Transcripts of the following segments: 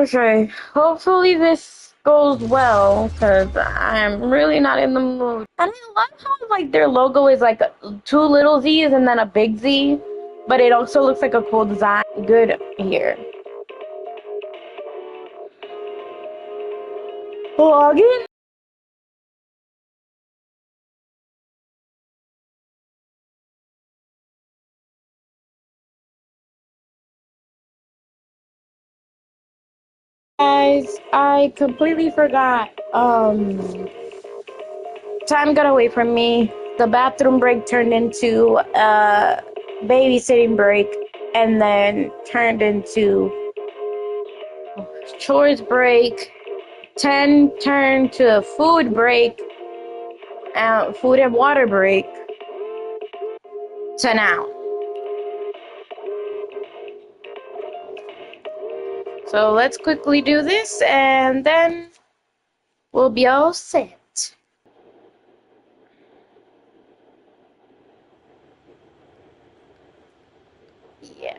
Okay, hopefully this goes well, because I'm really not in the mood. And I love how, like, their logo is, like, two little Z's and then a big Z, but it also looks like a cool design. Good here. Login? Guys, I completely forgot. Time got away from me. The bathroom break turned into a babysitting break, and then turned into chores break. 10 turned to a food break, food and water break, to now. So let's quickly do this, and then we'll be all set. Yeah.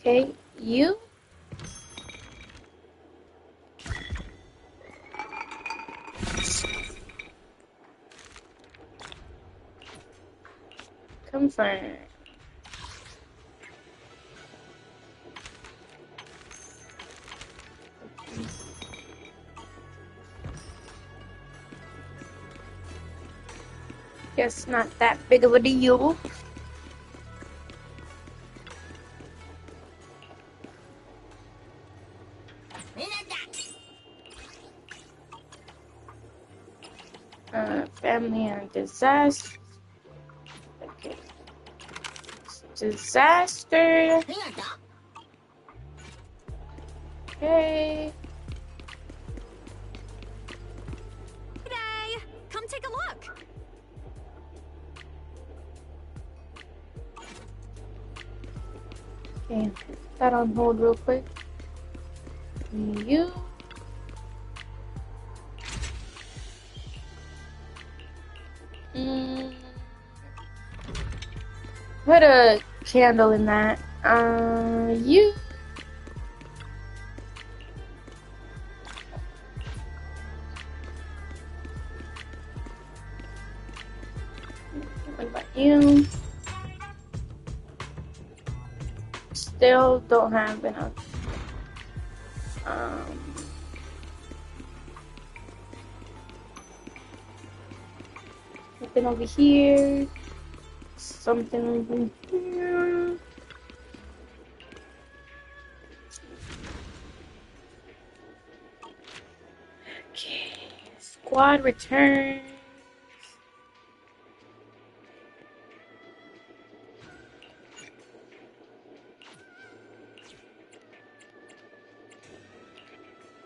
Okay, you. Confirm. Guess not that big of a deal. Family and disaster. Okay. Disaster. Okay. Hey, come take a look. Okay. Put that on hold real quick. You. Put a candle in that. You. What about you? Still don't have enough. Something over here. Something over here. Okay. Squad returns.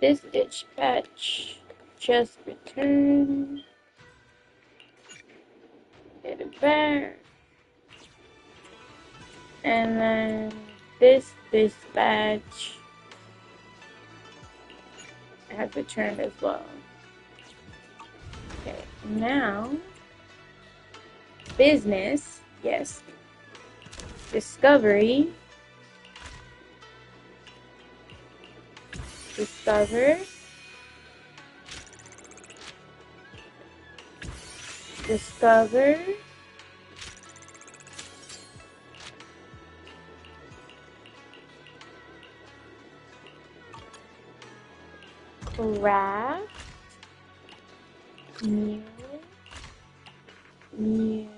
This dispatch just returned. Get it back. And then this dispatch has returned as well. Okay, now business, yes. Discovery. Discover. Discover. Craft. New. New.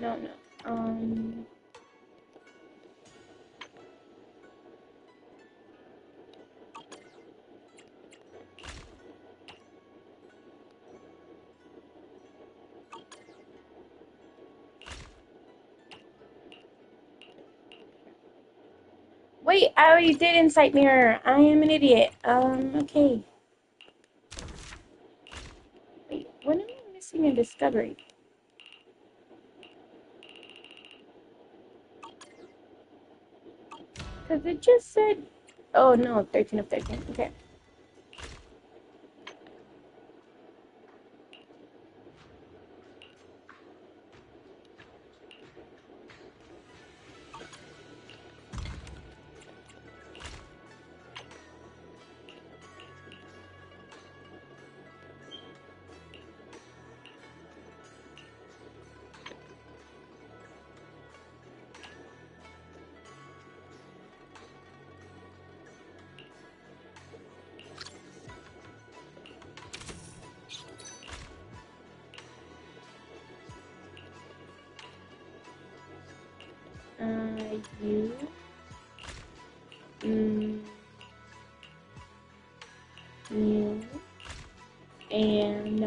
No. Wait, I already did Insight Mirror. I am an idiot. Okay. Wait, when am I missing a discovery? Because it just said, oh no, 13 of 13. Okay. You. You. And,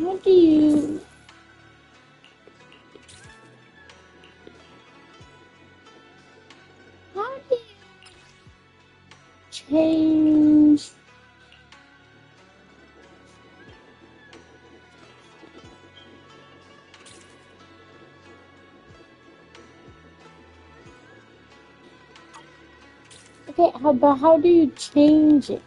how do you change? Okay, how do you change it?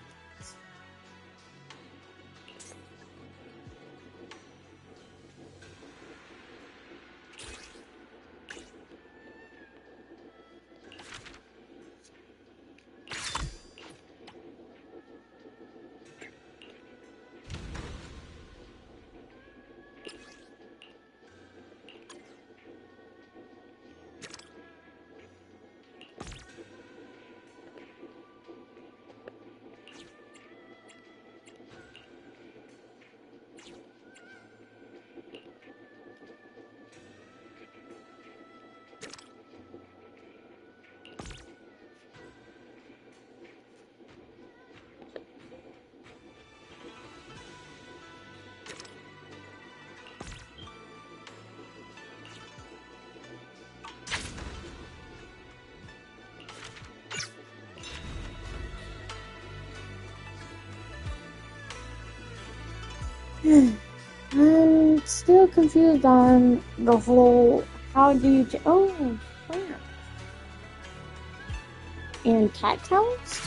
I'm still confused on the whole. How do you? Oh, plant and cattails.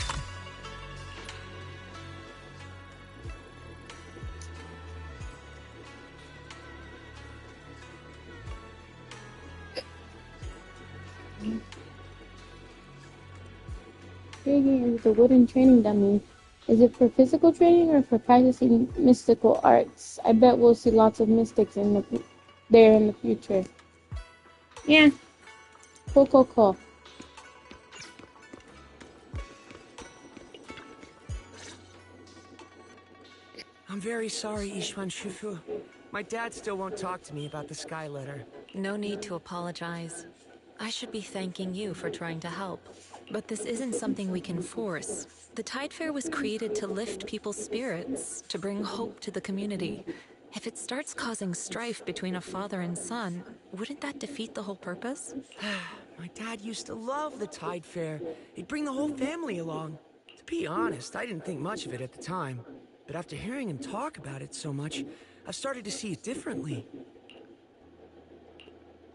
Digging the wooden training dummy. Is it for physical training or for practicing mystical arts? I bet we'll see lots of mystics there in the future. Yeah. Cool. I'm very sorry, Ishwan Shufu. My dad still won't talk to me about the Sky Letter. No need to apologize. I should be thanking you for trying to help. But this isn't something we can force. The Tide Fair was created to lift people's spirits, to bring hope to the community. If it starts causing strife between a father and son, wouldn't that defeat the whole purpose? My dad used to love the Tide Fair. He'd bring the whole family along. To be honest, I didn't think much of it at the time. But after hearing him talk about it so much, I've started to see it differently.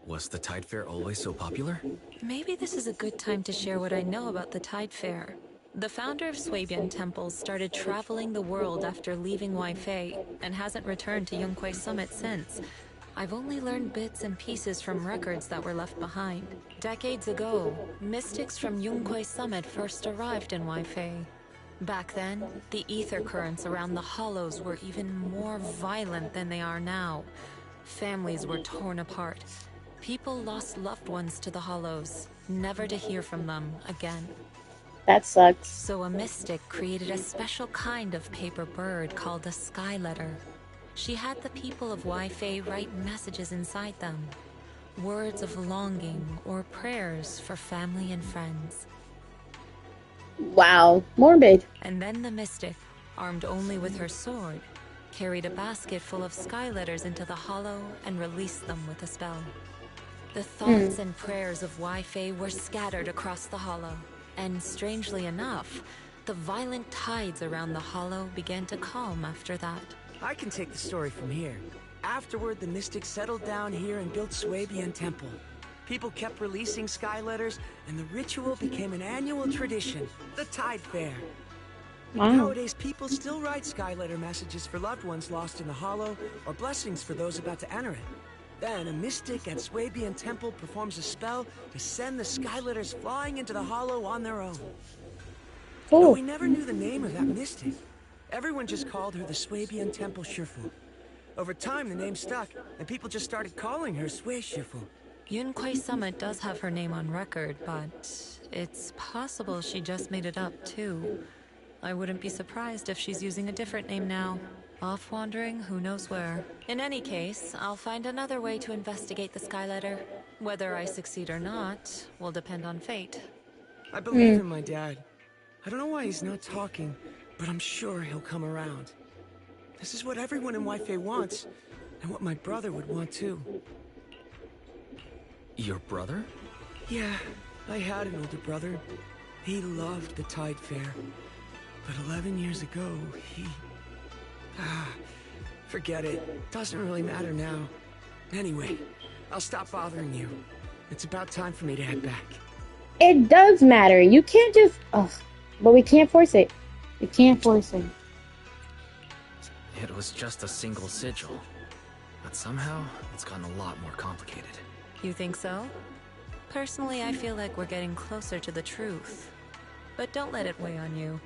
Was the Tide Fair always so popular? Maybe this is a good time to share what I know about the Tide Fair. The founder of Swabian Temples started traveling the world after leaving Waifei and hasn't returned to Yunkwei Summit since. I've only learned bits and pieces from records that were left behind. Decades ago, mystics from Yunkwei Summit first arrived in Waifei. Back then, the ether currents around the hollows were even more violent than they are now. Families were torn apart. People lost loved ones to the hollows, never to hear from them again. That sucks. So a mystic created a special kind of paper bird called a sky letter. She had the people of Waifei write messages inside them. Words of longing or prayers for family and friends. Wow, morbid. And then the mystic, armed only with her sword, carried a basket full of sky letters into the hollow and released them with a spell. The thoughts and prayers of Waifei were scattered across the hollow, and strangely enough, The violent tides around the hollow began to calm after that. I can take the story from here. Afterward, the mystics settled down here and built Swabian Temple. People kept releasing sky letters, and the ritual became an annual tradition, the Tide Fair. Wow. Nowadays, people still write sky letter messages for loved ones lost in the hollow, or blessings for those about to enter it. Then, a mystic at Swabian Temple performs a spell to send the sky letters flying into the hollow on their own. Cool. But we never knew the name of that mystic. Everyone just called her the Swabian Temple Shifu. Over time, the name stuck, and people just started calling her Sway Shifu. Yunquei Summit does have her name on record, but it's possible she just made it up, too. I wouldn't be surprised if she's using a different name now. Off wandering, who knows where. In any case, I'll find another way to investigate the sky letter. Whether I succeed or not will depend on fate. I believe in my dad. I don't know why he's not talking, but I'm sure he'll come around. This is what everyone in Wi-Fi wants, and what my brother would want too. Your brother? Yeah, I had an older brother. He loved the Tide Fair. But 11 years ago, he... forget it. Doesn't really matter now. Anyway, I'll stop bothering you. It's about time for me to head back. It does matter. You can't just... Ugh. But we can't force it. We can't force it. It was just a single sigil. But somehow, it's gotten a lot more complicated. You think so? Personally, I feel like we're getting closer to the truth. But don't let it weigh on you.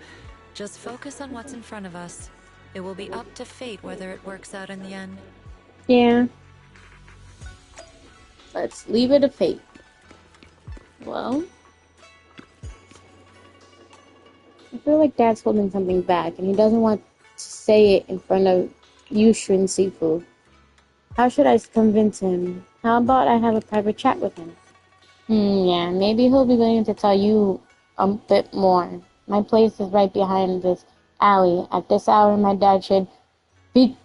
Just focus on what's in front of us. It will be up to fate whether it works out in the end. Yeah. Let's leave it to fate. Well... I feel like Dad's holding something back, and he doesn't want to say it in front of Yushin Sifu. How should I convince him? How about I have a private chat with him? Yeah, maybe he'll be willing to tell you a bit more. My place is right behind this alley. At this hour, my dad should be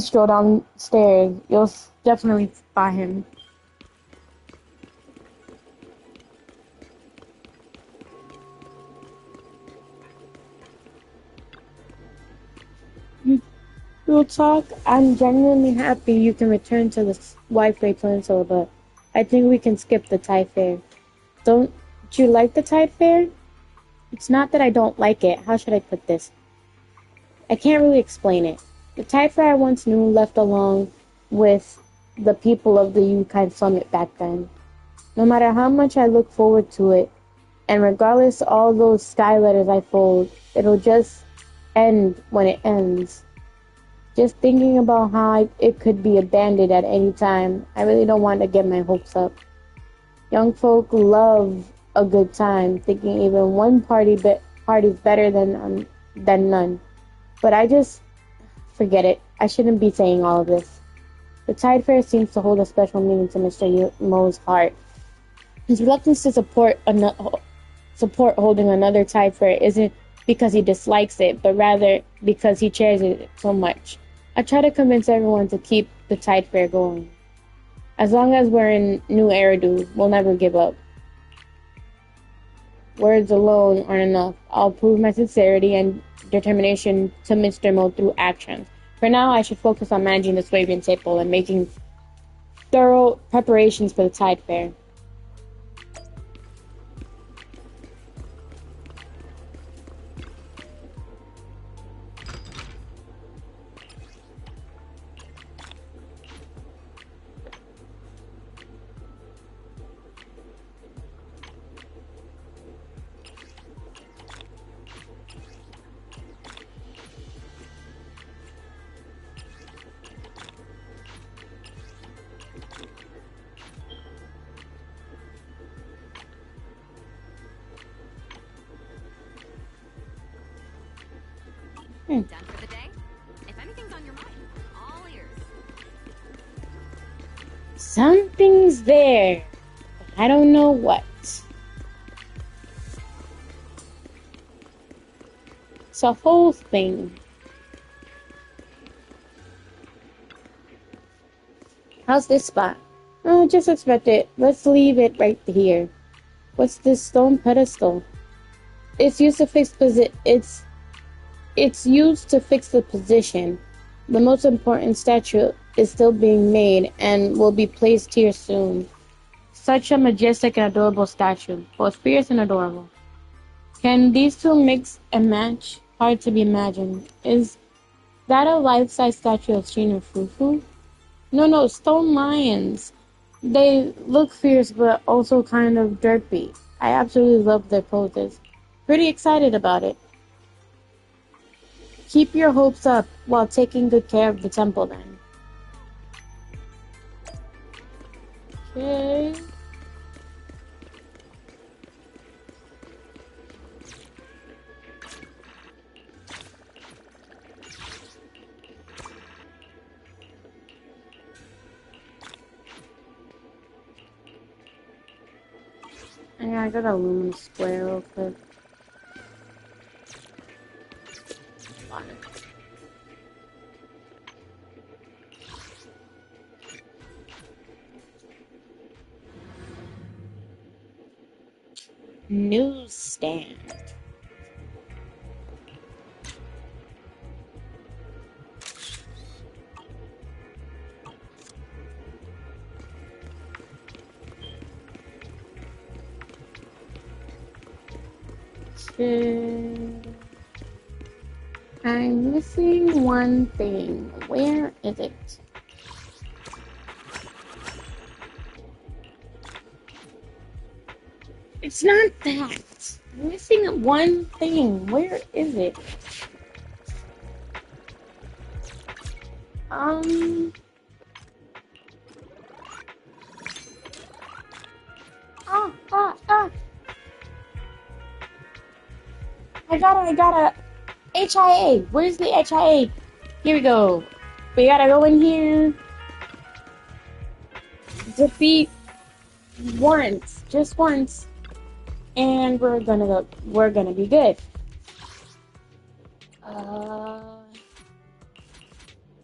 stroll downstairs. You'll definitely spot him. Real talk, I'm genuinely happy you can return to the Wi-Fi Peninsula, but I think we can skip the Tide Fair. Don't you like the Tide Fair? It's not that I don't like it. How should I put this? I can't really explain it. The Tide Fair I once knew left along with the people of the Yunkai Summit back then. No matter how much I look forward to it, and regardless of all those sky letters I fold, it'll just end when it ends. Just thinking about how it could be abandoned at any time, I really don't want to get my hopes up. Young folk love a good time, thinking even one party's better than none. But I just forget it. I shouldn't be saying all of this. The Tide Fair seems to hold a special meaning to Mr. Mo's heart. His reluctance to support holding another Tide Fair isn't because he dislikes it, but rather because he cherishes it so much. I try to convince everyone to keep the Tide Fair going. As long as we're in New Eridu, we'll never give up. Words alone aren't enough. I'll prove my sincerity and determination to Mr. Mo through actions. For now, I should focus on managing the Swabian Temple and making thorough preparations for the Tide Fair. Done for the day? If anything's on your mind, all ears. Something's there. I don't know what. It's a whole thing. How's this spot? Oh, just expect it. Let's leave it right here. What's this stone pedestal? It's used to it's used to fix the position. The most important statue is still being made and will be placed here soon. Such a majestic and adorable statue, both fierce and adorable. Can these two mix and match? Hard to be imagined. Is that a life-size statue of Shin and Fufu? No, no, stone lions. They look fierce but also kind of derpy. I absolutely love their poses. Pretty excited about it. Keep your hopes up while taking good care of the temple then. Okay. Yeah, I got a luminous square real quick. Newsstand. I'm missing one thing. Where is it? It's not that. I'm missing one thing. Where is it? Um. Ah. I gotta. HIA. Where's the HIA? Here we go. We gotta go in here. Defeat once. Just once. And we're gonna be good.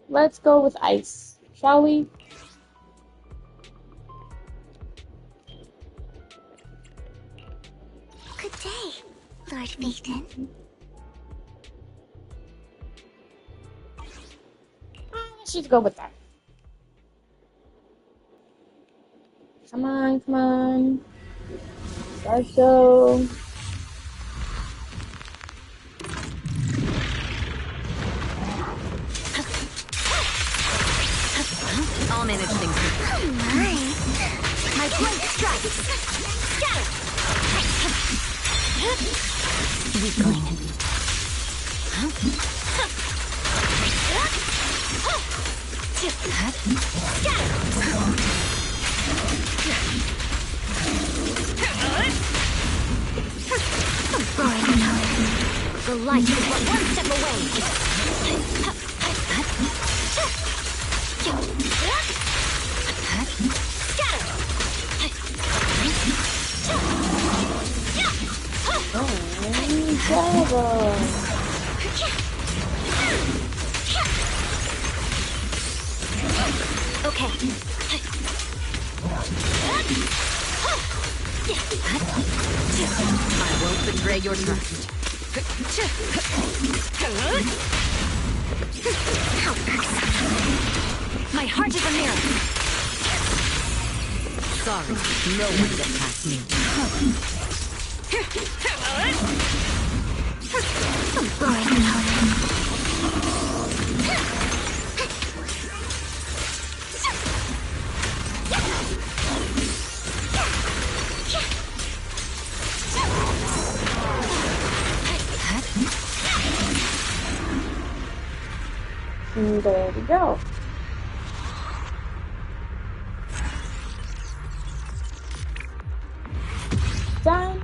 Let's go with ice, shall we? Good day, Lord Phaeton. Let's just go with that. Come on. Darko. I'll manage things. Oh my! My blade strikes. Scatter. Weakling. The light is but one step away. Okay. I won't betray your trust. My heart is a mirror. Sorry, no one gets past me. And there we go. Done.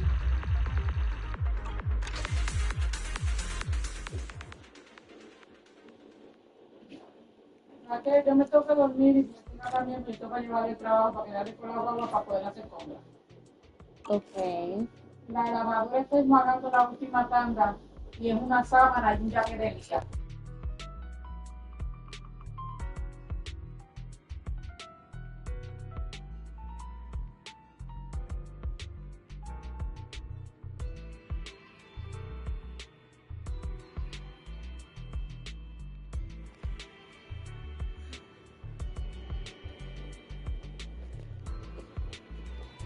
Que yo me tengo que dormir y también me toca llevar el trabajo para quedarle con la guagua para poder hacer compras. Okay. La lavadora estoy pagando la última tanda y es una sábana y un jaque de liga.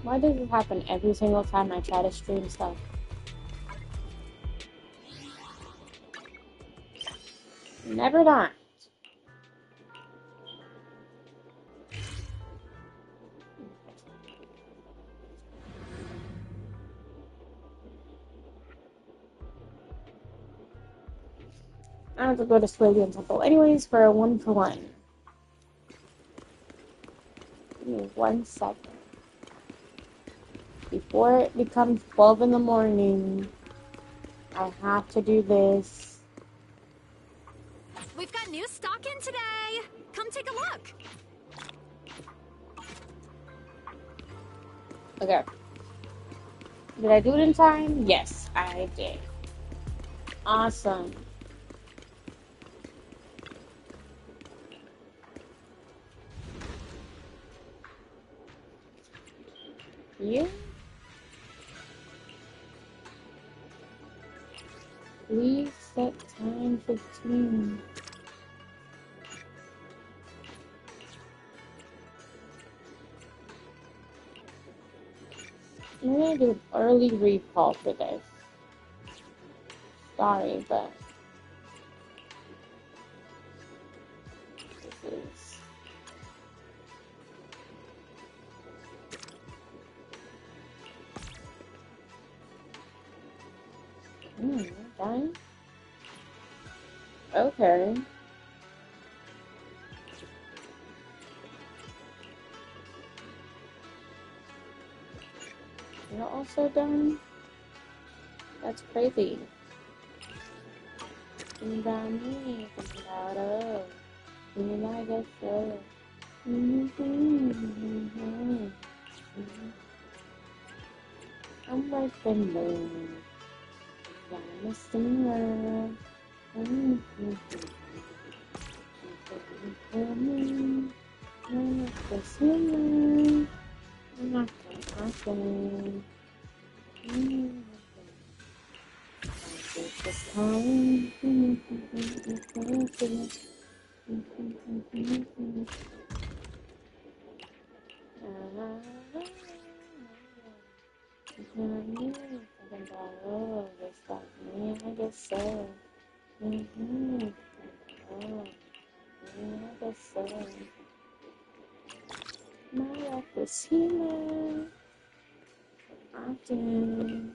Why does it happen every single time I try to stream stuff? Never mind. I have to go to Swabian Temple anyways for a 1-for-1. Give me 1 second. Before it becomes 12 in the morning, I have to do this. We've got new stock in today. Come take a look. Okay. Did I do it in time? Yes, I did. Awesome. You? Please set time 15. I'm gonna do an early recall for this. Sorry, but this is... done? Okay. You're also done? That's crazy. Think about me, think about us. I guess so. I'm like the moon. I'm a singer. I'm the singer. I'm not the this time. I guess so. I guess so. My life was healing. Often.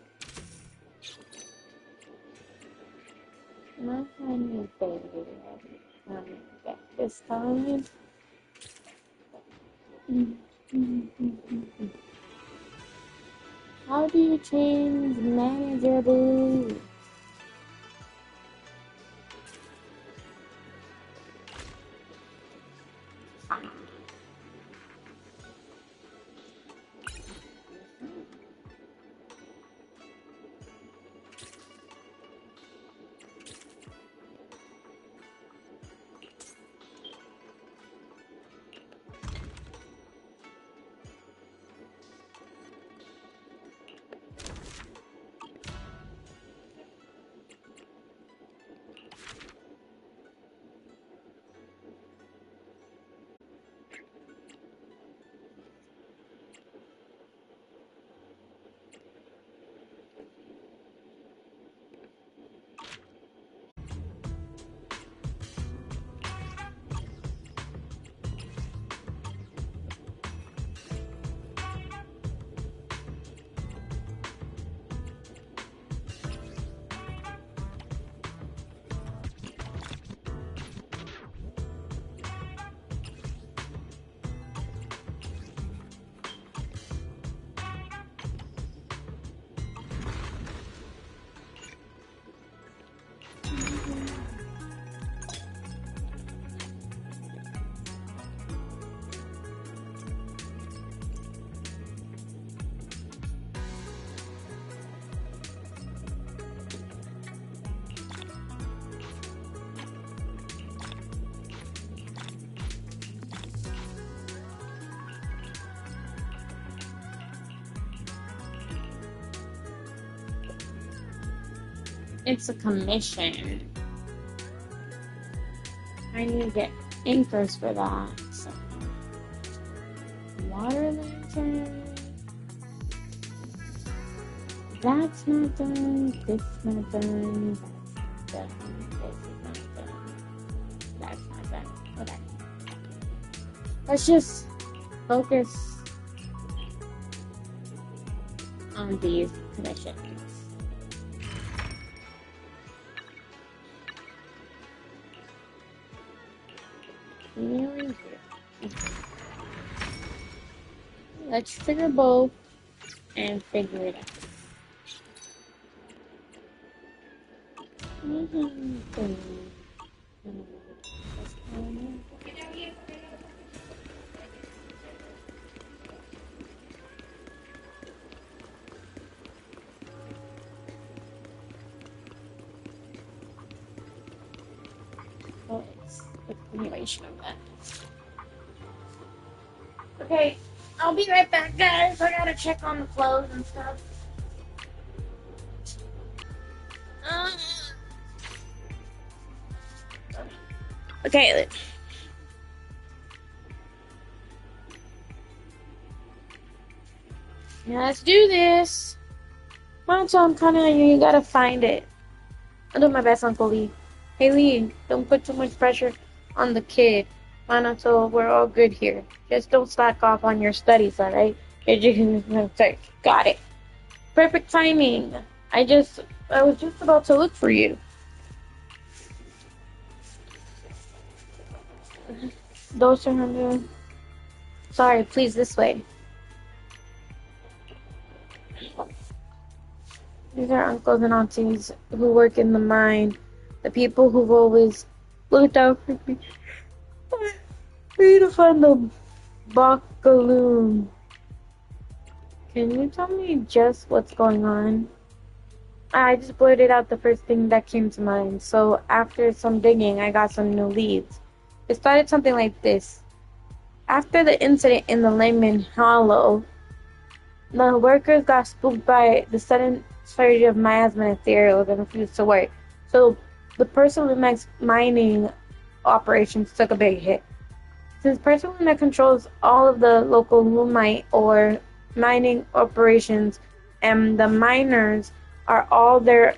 My honey baby. Coming back this time. How do you change manager boo? It's a commission. I need to get anchors for that. So. Water lantern. That's not done. This is not done. That's not done. This is not done. That's not done. Okay. Let's just focus on these commissions. Let's trigger both and figure it out. Oh, it's a continuation of that. Okay, I'll be right back, guys. I gotta check on the flows and stuff. Okay, let's do this. Monto, I'm counting on you. You gotta find it. I'll do my best, Uncle Lee. Hey, Lee, don't put too much pressure on the kid. Monto, we're all good here. Just don't slack off on your studies, alright? Got it. Perfect timing. I was just about to look for you. Those are 100. Sorry, please, this way. These are uncles and aunties who work in the mine. The people who've always looked out for me. I need to find the Bacaloon. Can you tell me just what's going on? I just blurted out the first thing that came to mind. So after some digging, I got some new leads. It started something like this. After the incident in the Lemon Hollow, the workers got spooked by the sudden surge of miasma and ethereals and refused to work. So the Persilumex mining operations took a big hit. Since Persilumex controls all of the local lumite or mining operations, and the miners are all their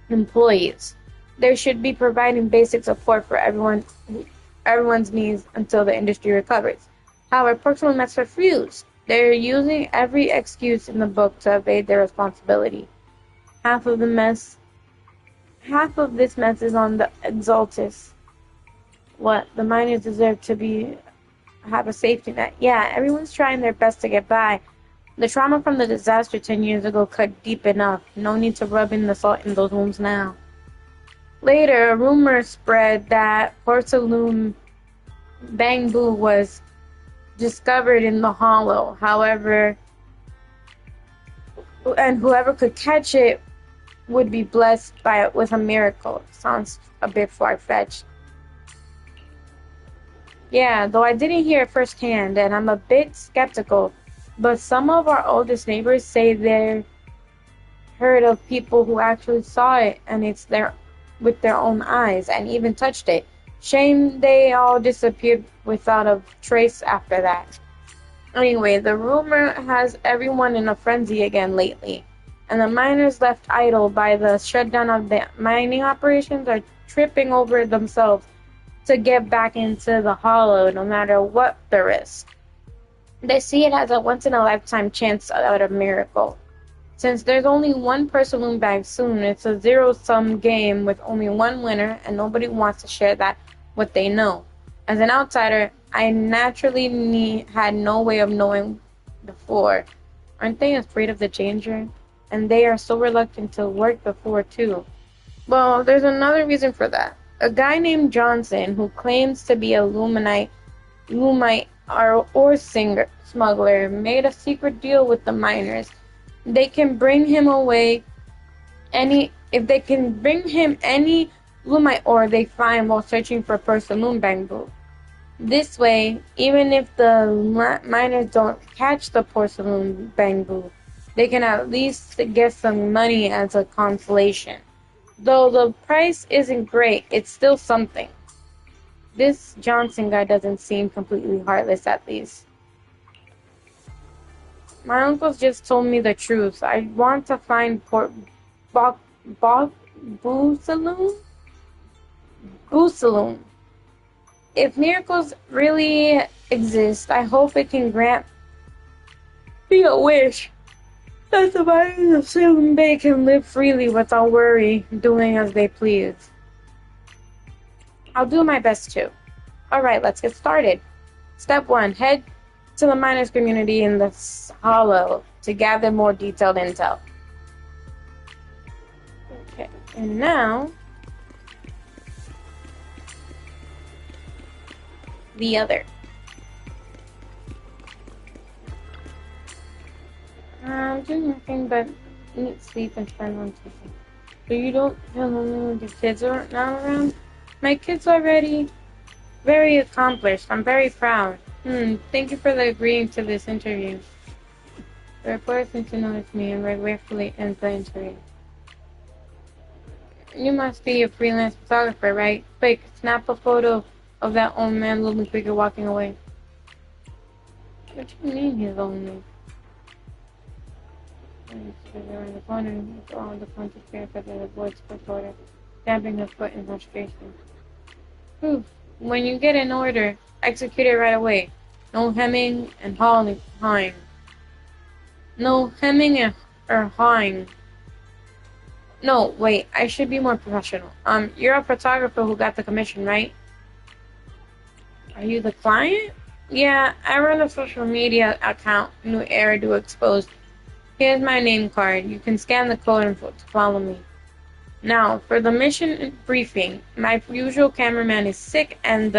employees, they should be providing basic support for everyone's needs until the industry recovers. However, Persilumex refused. They're using every excuse in the book to evade their responsibility. Half of this mess is on the Exaltus. What? The miners deserve to have a safety net. Yeah, everyone's trying their best to get by. The trauma from the disaster 10 years ago cut deep enough. No need to rub in the salt in those wounds now. Later, a rumor spread that porcelain bamboo was discovered in the hollow. However, and whoever could catch it would be blessed by it with a miracle. Sounds a bit far-fetched. Yeah, though I didn't hear it firsthand, and I'm a bit skeptical, but some of our oldest neighbors say they heard of people who actually saw it, and with their own eyes, and even touched it. Shame they all disappeared without a trace after that. Anyway, the rumor has everyone in a frenzy again lately, and the miners left idle by the shutdown of the mining operations are tripping over themselves to get back into the hollow no matter what the risk. They see it as a once-in-a-lifetime chance at a miracle. Since there's only one Persiloon bag soon, it's a zero-sum game with only one winner, and nobody wants to share what they know. As an outsider, I naturally had no way of knowing before. Aren't they afraid of the danger? And they are so reluctant to work before, too. Well, there's another reason for that. A guy named Johnson, who claims to be a Lumite ore smuggler, made a secret deal with the miners. They can bring him any Lumite ore they find while searching for Persiloon bamboo. This way, even if the miners don't catch the Persiloon bamboo, they can at least get some money as a consolation. Though the price isn't great, it's still something. This Johnson guy doesn't seem completely heartless, at least. My uncles just told me the truth. I want to find Bo- Bo- Boo Saloon? Boo Saloon. If miracles really exist, I hope it can grant me a wish that the minds of Saloon Bay can live freely without worry, doing as they please. I'll do my best too. Alright, let's get started. Step 1. Head to the miners community in the Hollow to gather more detailed intel. Okay, and now the other. Do nothing but eat, sleep, and spend on TV. So you don't feel lonely when your kids are not around? My kids are already very accomplished. I'm very proud. Thank you for agreeing to this interview. The reporter seemed to notice me and regretfully ends the interview. You must be a freelance photographer, right? Quick, snap a photo of that old man looking quicker walking away. What do you mean he's lonely? Around the corner, with all the conscious fear that the voice reporter, stamping her foot in frustration. Whew. When you get an order, execute it right away. No hemming and hawing. No hemming or hawing. No, wait, I should be more professional. You're a photographer who got the commission, right? Are you the client? Yeah, I run a social media account, New Era Do Exposed. Here's my name card. You can scan the code and to follow me. Now, for the mission briefing, my usual cameraman is sick and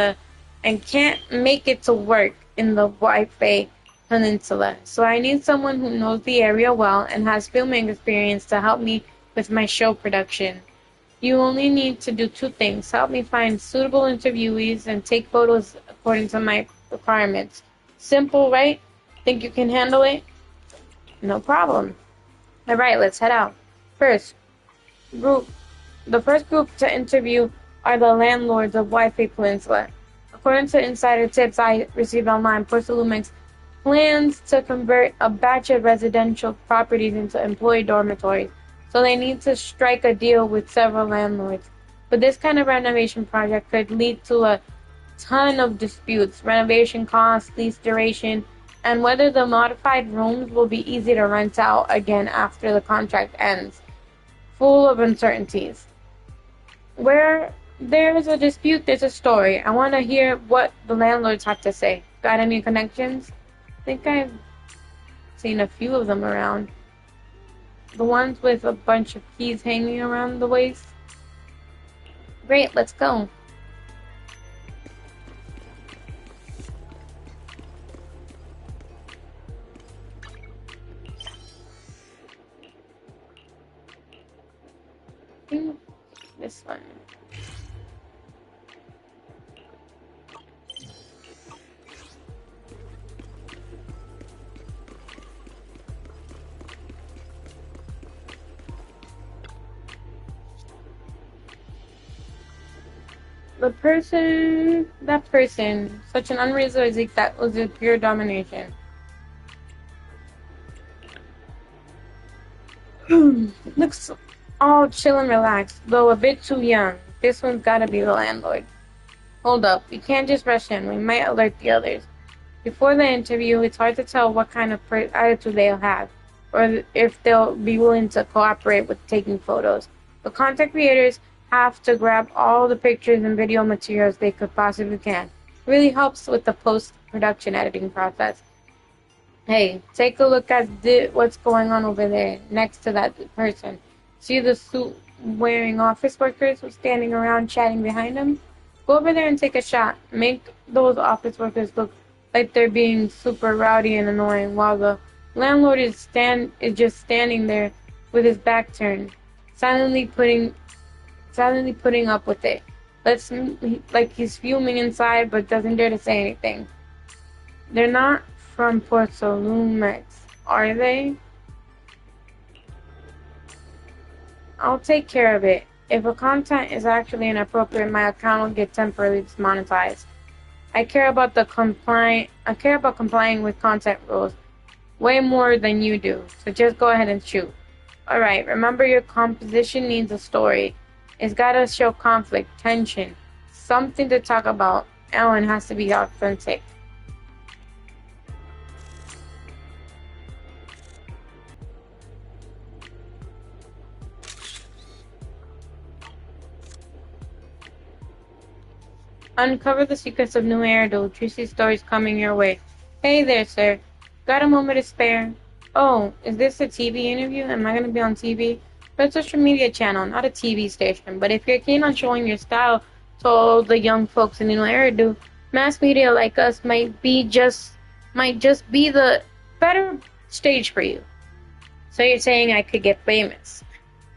can't make it to work in the Wi-Fi Peninsula. So I need someone who knows the area well and has filming experience to help me with my show production. You only need to do 2 things. Help me find suitable interviewees and take photos according to my requirements. Simple, right? Think you can handle it? No problem. Alright, let's head out. The first group to interview are the landlords of Wi-Fi Peninsula. According to insider tips I received online, Porcelain makes plans to convert a batch of residential properties into employee dormitories, so they need to strike a deal with several landlords. But this kind of renovation project could lead to a ton of disputes, renovation costs, lease duration, and whether the modified rooms will be easy to rent out again after the contract ends. Full of uncertainties. Where there's a dispute, there's a story. I want to hear what the landlords have to say. Got any connections? I think I've seen a few of them around. The ones with a bunch of keys hanging around the waist. Great, let's go. I think this one. That person, such an unrealistic that was a pure domination. Looks all chill and relaxed, though a bit too young. This one's gotta be the landlord. Hold up, we can't just rush in, we might alert the others. Before the interview, it's hard to tell what kind of attitude they'll have, or if they'll be willing to cooperate with taking photos. The content creators have to grab all the pictures and video materials they could possibly can. It really helps with the post-production editing process. Hey, take a look at what's going on over there, next to that person. See the suit-wearing office workers standing around chatting behind them? Go over there and take a shot. Make those office workers look like they're being super rowdy and annoying, while the landlord is just standing there with his back turned, silently putting up with it. Like he's fuming inside, but doesn't dare to say anything. They're not from Porcelain, are they? I'll take care of it. If the content is actually inappropriate, my account will get temporarily demonetized. I care about complying with content rules. way more than you do, so just go ahead and shoot. Alright, remember your composition needs a story. It's gotta show conflict, tension, something to talk about. Ellen has to be authentic. Uncover the secrets of New Eridu. Juicy stories coming your way. Hey there, sir. Got a moment to spare? Oh, is this a TV interview? Am I going to be on TV? It's a social media channel, not a TV station. But if you're keen on showing your style to all the young folks in New Eridu, mass media like us might just be the better stage for you. So you're saying I could get famous?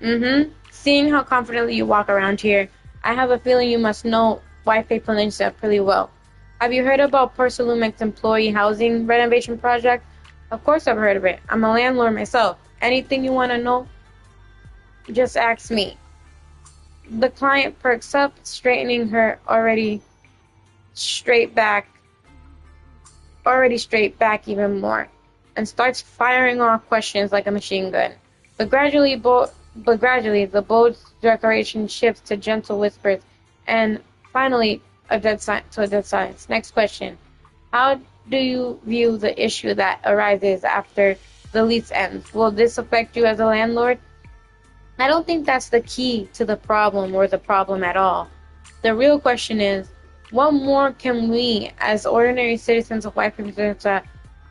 Mm-hmm. Seeing how confidently you walk around here, I have a feeling you must know Wi-Fi Peninsula pretty well. Have you heard about Porcelumec's employee housing renovation project? Of course I've heard of it. I'm a landlord myself. Anything you want to know, just ask me. The client perks up, straightening her already straight back even more, and starts firing off questions like a machine gun. But gradually, the bold decoration shifts to gentle whispers, and finally, a dead silence. Next question. How do you view the issue that arises after the lease ends? Will this affect you as a landlord? I don't think that's the key to the problem or the problem at all. The real question is, what more can we, as ordinary citizens of White Peninsula,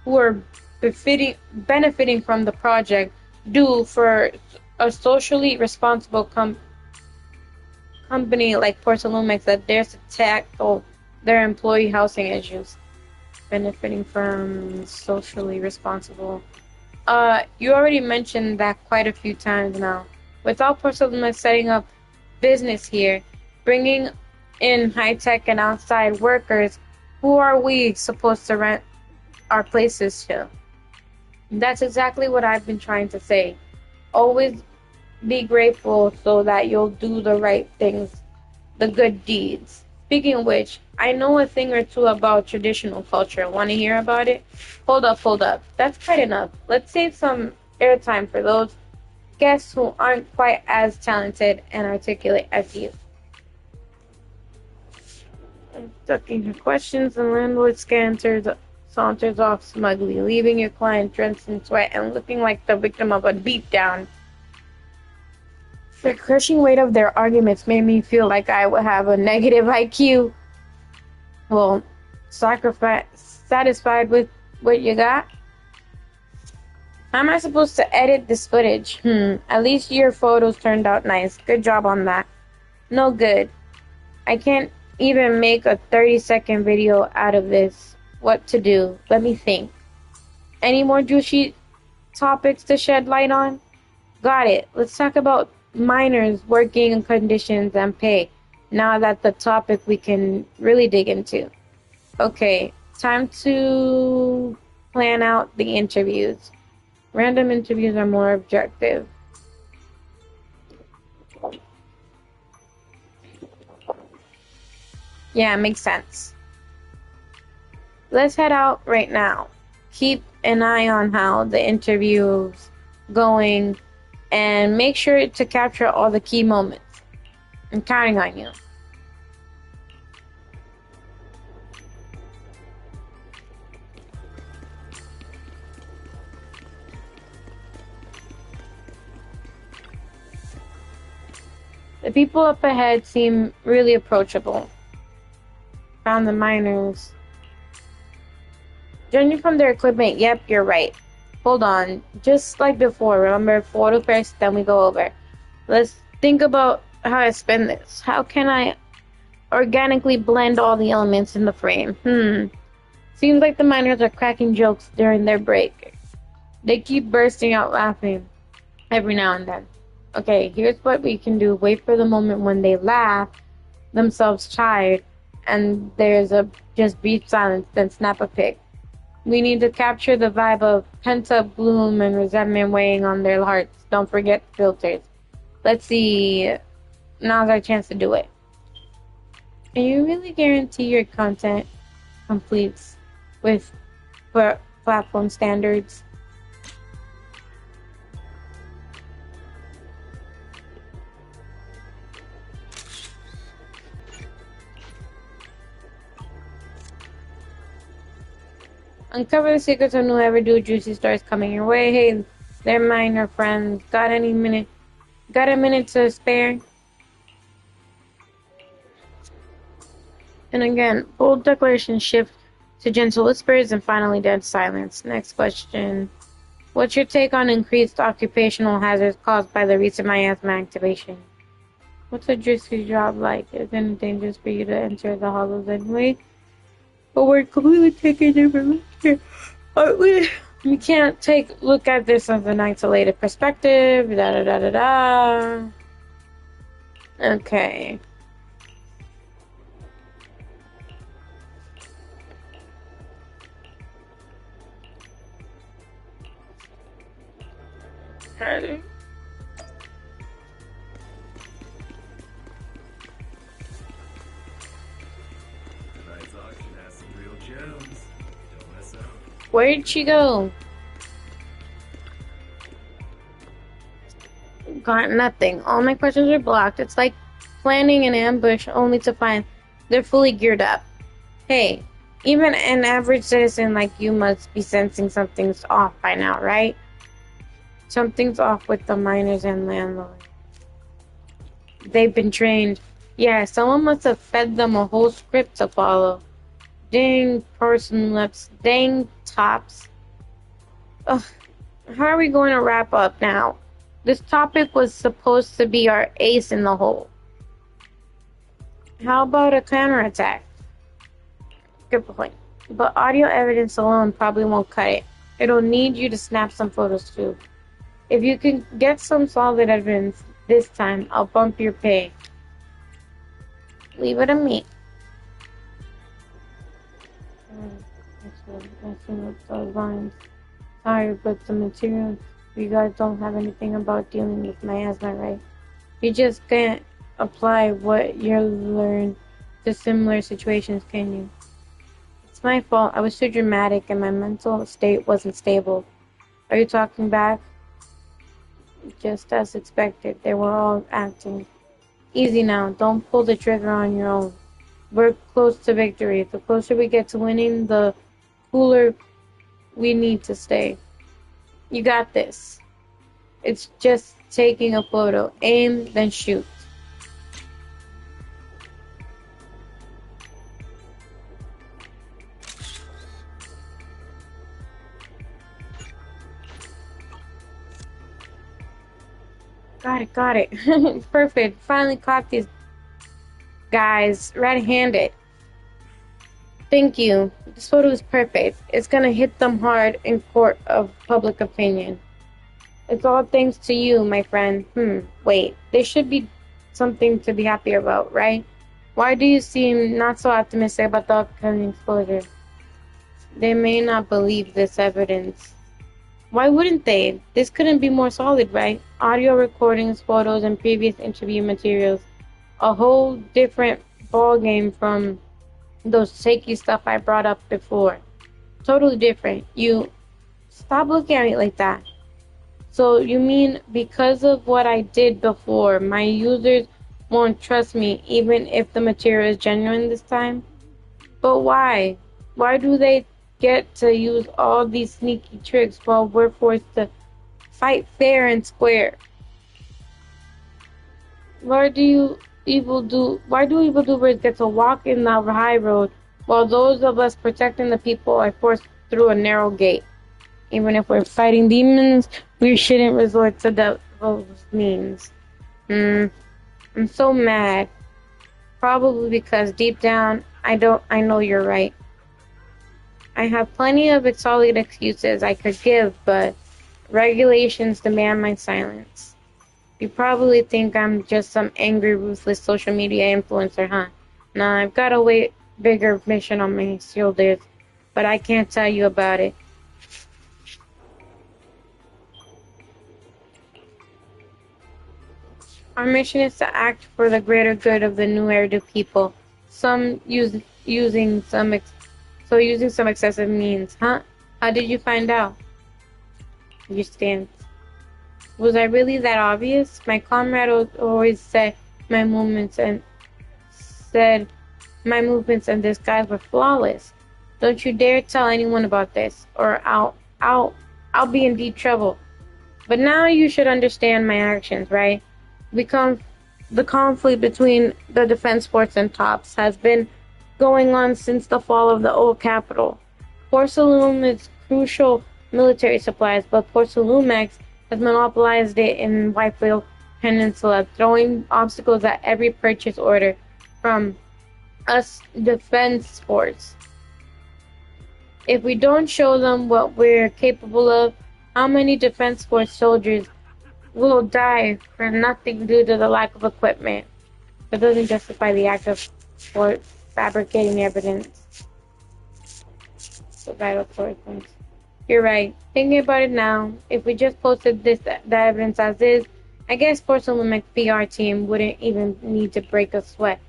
who are benefiting from the project, do for a socially responsible company like Porcelumex that dares to tackle their employee housing issues? Benefiting from socially responsible. You already mentioned that quite a few times now. Without Porcelumex setting up business here, bringing in high-tech and outside workers, who are we supposed to rent our places to? That's exactly what I've been trying to say. Always be grateful so that you'll do the right things, the good deeds. Speaking of which, I know a thing or two about traditional culture. Want to hear about it? Hold up. That's quite enough. Let's save some airtime for those guests who aren't quite as talented and articulate as you. Ducking her questions, the landlord saunters off smugly, leaving your client drenched in sweat and looking like the victim of a beatdown. The crushing weight of their arguments made me feel like I would have a negative IQ. Well, satisfied with what you got? How am I supposed to edit this footage? At least your photos turned out nice. Good job on that. No good. I can't even make a 30-second video out of this. What to do? Let me think. Any more juicy topics to shed light on? Got it. Let's talk about minors, working conditions, and pay. Now that's the topic we can really dig into. Okay, time to plan out the interviews. Random interviews are more objective. Yeah, makes sense. Let's head out right now. Keep an eye on how the interview's going and make sure to capture all the key moments. I'm counting on you. The people up ahead seem really approachable. Found the miners. Judging from their equipment, yep, you're right. Hold on. Just like before, remember, photo first, then we go over. Let's think about how I spin this. How can I organically blend all the elements in the frame? Seems like the miners are cracking jokes during their break. They keep bursting out laughing every now and then. Okay, here's what we can do. Wait for the moment when they laugh themselves tired and there's a just brief silence, then snap a pic. We need to capture the vibe of pent-up gloom and resentment weighing on their hearts. Don't forget filters. Let's see. Now's our chance to do it. Can you really guarantee your content completes with platform standards? Uncover the secrets of whoever do juicy stories coming your way. Hey, they're mine or friends. Got a minute to spare? And again, bold declaration shift to gentle whispers and finally dead silence. Next question. What's your take on increased occupational hazards caused by the recent miasma activation? What's a juicy job like? Isn't it dangerous for you to enter the hollows anyway? But we're completely taking different here, aren't we? You can't look at this as an isolated perspective. Da da da da da. Okay. Ready? Tonight's auction has some real gems. Don't miss out. Where'd she go? Got nothing. All my questions are blocked. It's like planning an ambush only to find they're fully geared up. Hey, even an average citizen like you must be sensing something's off by now, right? Something's off with the miners and landlords. They've been trained. Yeah, someone must have fed them a whole script to follow. Dang person lips. Dang tops. Ugh. How are we going to wrap up now? This topic was supposed to be our ace in the hole. How about a counterattack? Good point. But audio evidence alone probably won't cut it. It'll need you to snap some photos too. If you can get some solid evidence this time, I'll bump your pay. Leave it to me. Those lines. Sorry, but the materials, you guys don't have anything about dealing with miasma, right? You just can't apply what you learned to similar situations, can you? It's my fault. I was too dramatic and my mental state wasn't stable. Are you talking back? Just as expected, they were all acting. Easy now, don't pull the trigger on your own. We're close to victory. The closer we get to winning, the cooler we need to stay. You got this. It's just taking a photo. Aim, then shoot. Got it. Perfect. Finally caught these guys red-handed. Thank you. This photo is perfect. It's gonna hit them hard in court of public opinion. It's all thanks to you, my friend. Wait. There should be something to be happy about, right? Why do you seem not so optimistic about the upcoming exposure? They may not believe this evidence. Why wouldn't they? This couldn't be more solid, right? Audio recordings, photos, and previous interview materials. A whole different ballgame from those shaky stuff I brought up before. Totally different. You stop looking at me like that. So you mean because of what I did before, my users won't trust me even if the material is genuine this time? But why? Why do they get to use all these sneaky tricks while we're forced to fight fair and square? Why do evildoers get to walk in the high road while those of us protecting the people are forced through a narrow gate? Even if we're fighting demons, we shouldn't resort to those means. I'm so mad. Probably because deep down, I know you're right. I have plenty of solid excuses I could give, but regulations demand my silence. You probably think I'm just some angry, ruthless social media influencer, huh? Nah, I've got a way bigger mission on my shoulders, but I can't tell you about it. Our mission is to act for the greater good of the New Eridu people. Using some excessive means, huh? How did you find out? Your stance. Was I really that obvious? My comrade always said my movements and disguise were flawless. Don't you dare tell anyone about this, or I'll be in deep trouble. But now you should understand my actions, right? The conflict between the defense force and Tops has been going on since the fall of the old capital. Port Salume is crucial military supplies, but Port Salumex has monopolized it in Whitefield Peninsula, throwing obstacles at every purchase order from us defense force. If we don't show them what we're capable of, how many defense force soldiers will die for nothing due to the lack of equipment? That doesn't justify the act of fabricating evidence. So vital sources. You're right. Thinking about it now, if we just posted the evidence as is, I guess Porcelain PR team wouldn't even need to break a sweat.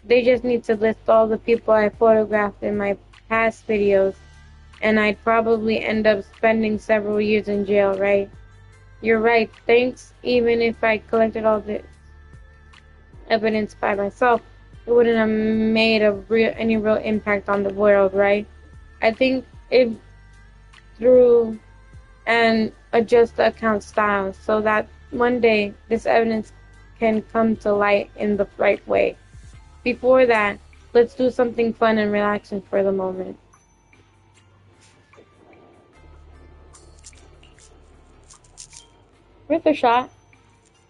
They just need to list all the people I photographed in my past videos, and I'd probably end up spending several years in jail, right? You're right. Thanks. Even if I collected all the evidence by myself, it wouldn't have made any real impact on the world, right? I think it through and adjust the account style so that one day this evidence can come to light in the right way. Before that, let's do something fun and relaxing for the moment. Worth a shot.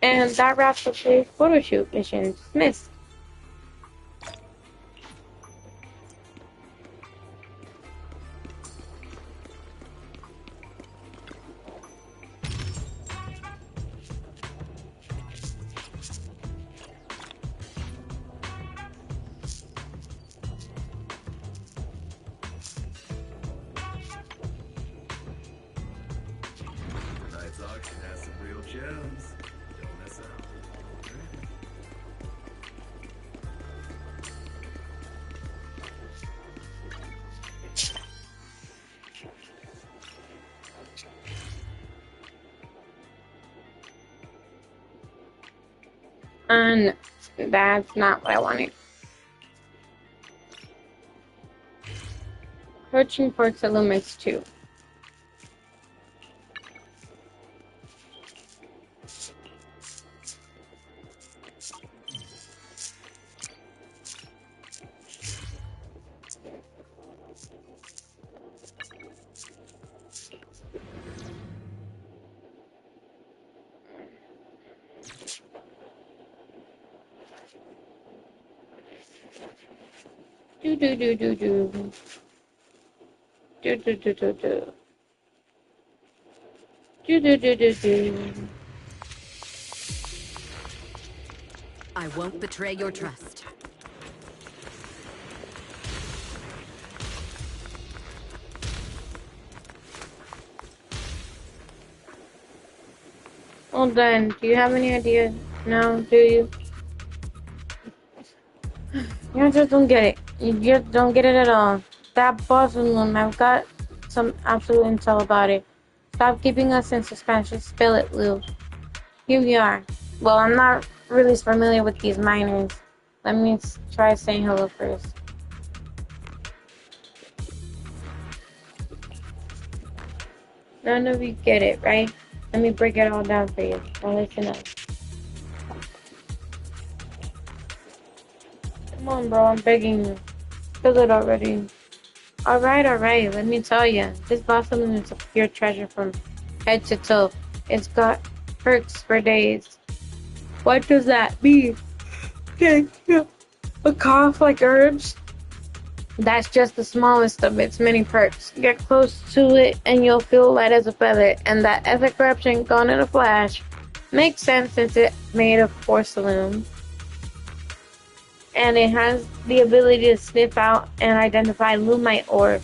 And that wraps up the photo shoot mission. Dismissed. Tonight's auction has some real gems. Don't miss out. And that's not what I wanted. Approaching Port Salumix 2. Do do do do do. Do do do do do. Do do do do do. I won't betray your trust. Well done. Do you have any idea? No, do you? You just don't get it. You just don't get it at all. That boss room, I've got some absolute intel about it. Stop keeping us in suspense. Just spill it, Lou. Here we are. Well, I'm not really familiar with these miners. Let me try saying hello first. None of you get it, right? Let me break it all down for you. Now listen up. Come on, bro. I'm begging you. Spill it already. Alright. Let me tell you. This Blossoming is a pure treasure from head to toe. It's got perks for days. What does that mean? A cough like herbs? That's just the smallest of its many perks. Get close to it and you'll feel light as a feather, and that ethic corruption gone in a flash. Makes sense since it's made of porcelain. And it has the ability to sniff out and identify lumite ore.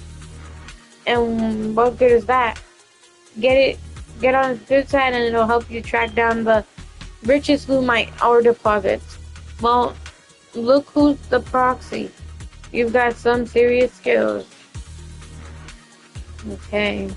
And what good is that? Get on its good side and it'll help you track down the richest lumite ore deposits. Well, look who's the proxy. You've got some serious skills. Okay.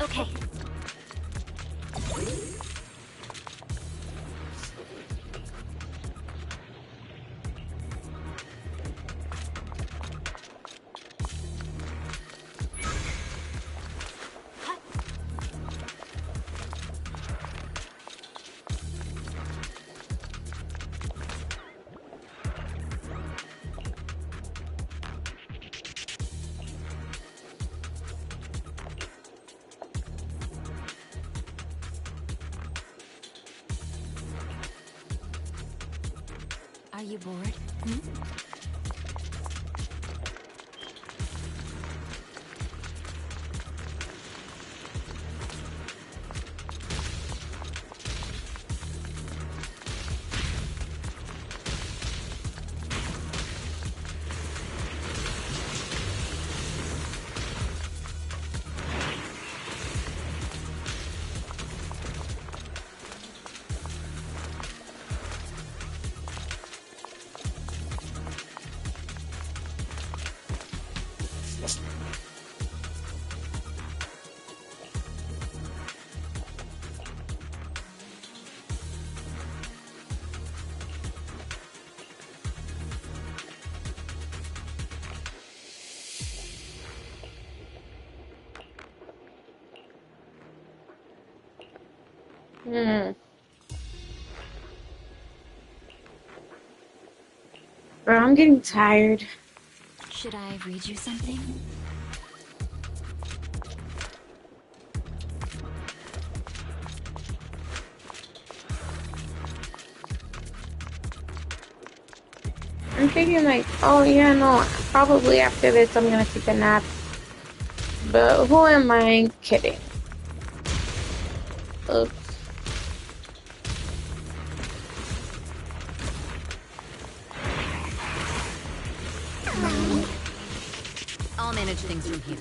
Okay. Are you bored? Hmm? Hmm. Bro, I'm getting tired. Should I read you something? I'm thinking like, oh yeah, no, probably after this I'm gonna take a nap. But who am I kidding? Oops. I'll manage things from here.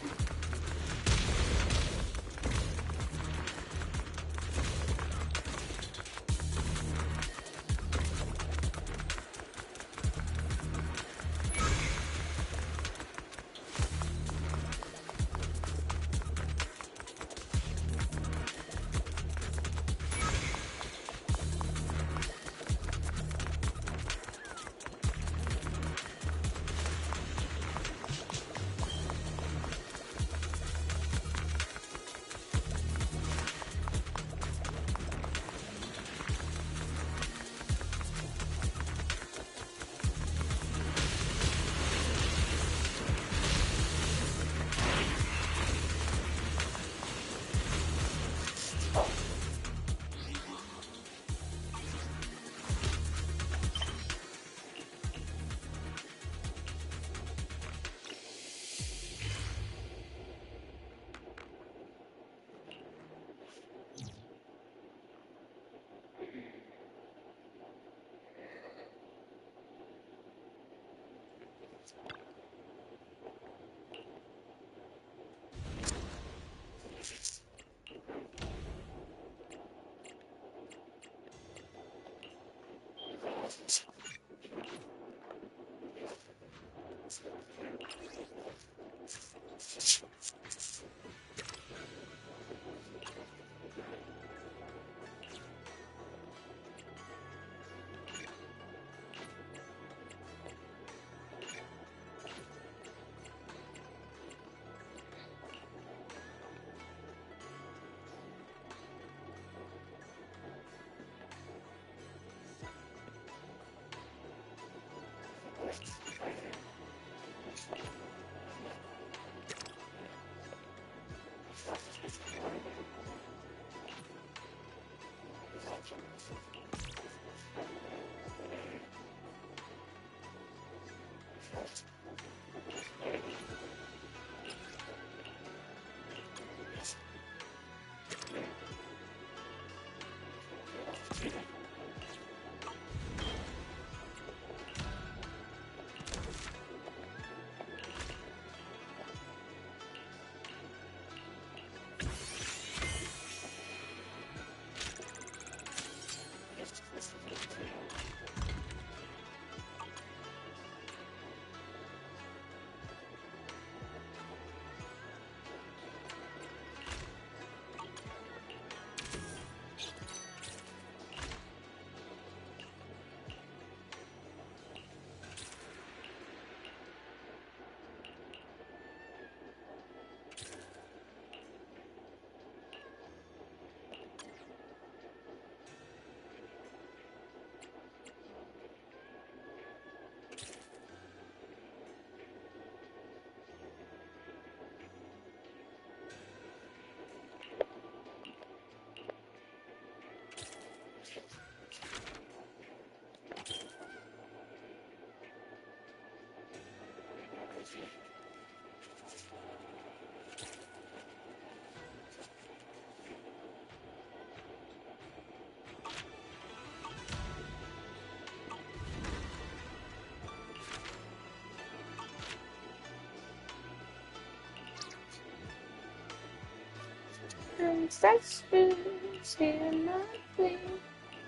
ancestors hear my plea.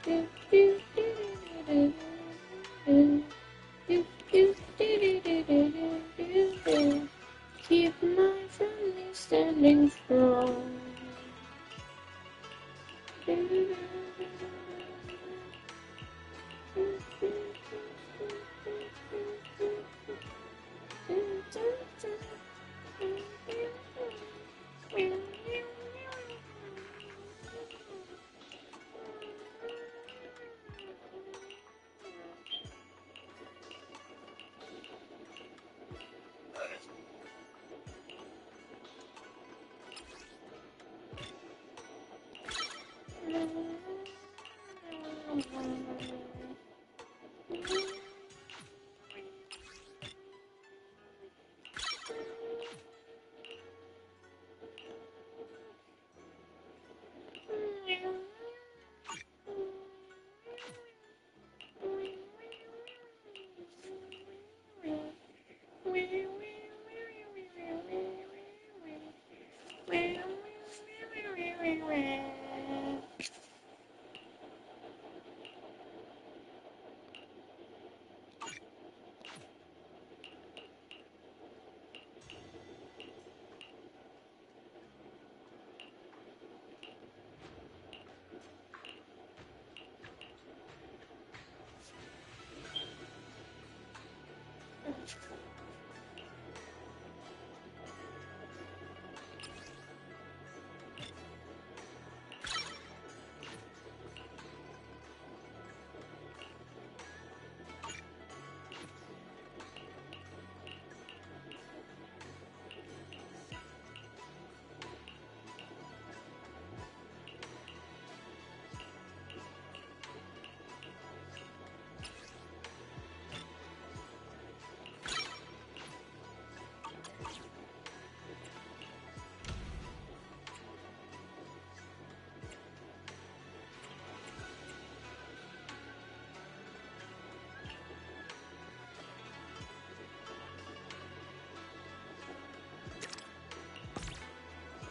Do, do, do, do, do, do, do, do, do, do, do, do, do. Keep my family standing strong.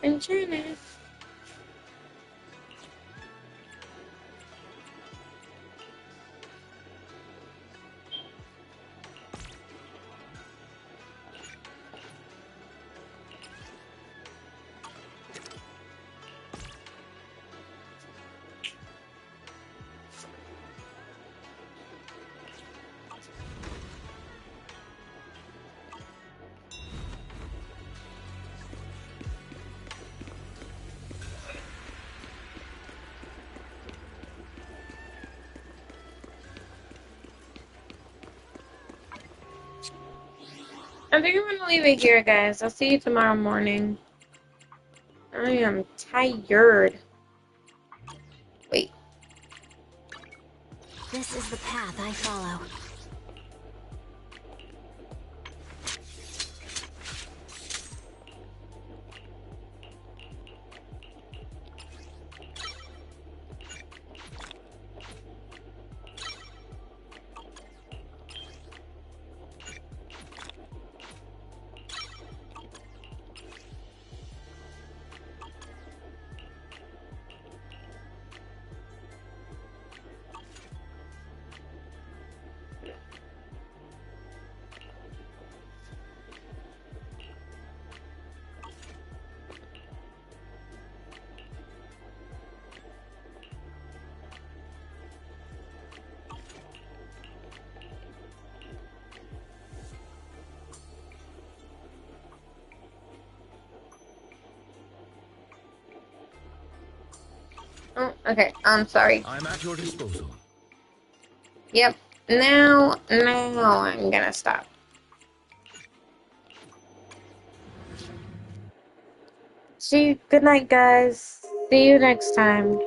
And China. I think I'm gonna leave it here, guys. I'll see you tomorrow morning. I am tired. Wait. This is the path I follow. Oh, okay. I'm sorry. I'm at your disposal. Yep. Now I'm gonna stop. See, good night, guys. See you next time.